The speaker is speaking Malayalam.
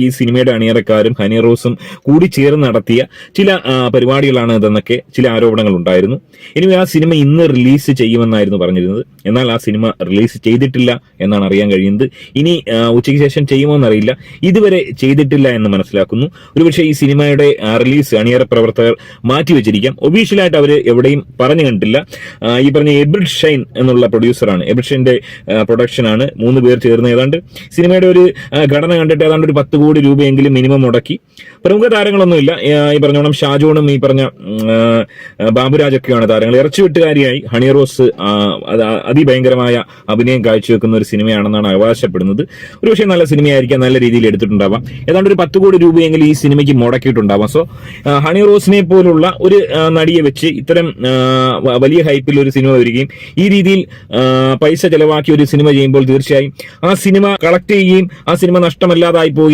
ഈ സിനിമയുടെ അണിയറക്കാരും ഹണി റോസും കൂടി ചേർന്ന് നടത്തിയ ചില പരിപാടികളാണ് ഇതെന്നൊക്കെ ചില ആരോപണങ്ങൾ ഉണ്ടായിരുന്നു. ഇനി ആ സിനിമ ഇന്ന് റിലീസ് ചെയ്യുമെന്നായിരുന്നു പറഞ്ഞിരുന്നത്. എന്നാൽ ആ സിനിമ റിലീസ് ചെയ്തിട്ടില്ല എന്നാണ് അറിയാൻ കഴിയുന്നത്. ഇനി ഉച്ചയ്ക്ക് ശേഷം ചെയ്യുമോ എന്നറിയില്ല. ഇതുവരെ ചെയ്തിട്ടില്ല എന്ന് മനസ്സിലാക്കുന്നു. ഒരുപക്ഷെ ഈ സിനിമയുടെ റിലീസ് അണിയറ പ്രവർത്തകർ മാറ്റിവെച്ചിരിക്കാം. ഒഫീഷ്യലായിട്ട് അവർ എവിടെയും പറഞ്ഞു കണ്ടിട്ടില്ല. ഈ പറഞ്ഞ എബ്രിഡ് ഷൈൻ എന്നുള്ള പ്രൊഡ്യൂസറാണ്, എബ്രിഡ് ഷൈൻ്റെ പ്രൊഡക്ഷനാണ്. 3 പേർ ചേർന്ന് ഏതാണ്ട് സിനിമയുടെ ഒരു ഘടന കണ്ടിട്ട് ഏതാണ്ട് ഒരു 10 കോടി രൂപയെങ്കിലും മിനിമം മുടക്കി. പ്രമുഖ താരങ്ങളൊന്നുമില്ല. ഈ പറഞ്ഞോണം ഷാജോണും ഈ പറഞ്ഞ ബാബുരാജൊക്കെയാണ് താരങ്ങൾ. ഇറച്ചിവെട്ടുകാരിയായി ഹണി റോസ് അതിഭയങ്കരമായ അഭിനയം കാഴ്ചവെക്കുന്ന ഒരു സിനിമയാണെന്നാണ് അവകാശപ്പെടുന്നത്. ഒരുപക്ഷെ നല്ല സിനിമയായിരിക്കാം, നല്ല രീതിയിൽ എടുത്തിട്ടുണ്ടാവാം. ഏതാണ്ട് ഒരു 10 കോടി രൂപയെങ്കിലും ഈ സിനിമയ്ക്ക് മുടക്കിയിട്ടുണ്ടാവാം. സോ ഹണി റോസിനെ പോലുള്ള ഒരു നടിയെ വെച്ച് ഇത്തരം വലിയ ഹൈപ്പിൽ ഒരു സിനിമ വരികയും ഈ രീതിയിൽ പൈസ ചെലവാക്കി ഒരു സിനിമ ചെയ്യുമ്പോൾ തീർച്ചയായും ആ സിനിമ കളക്ട് ചെയ്യുകയും ആ സിനിമ നഷ്ടമല്ലാതായി പോവുകയും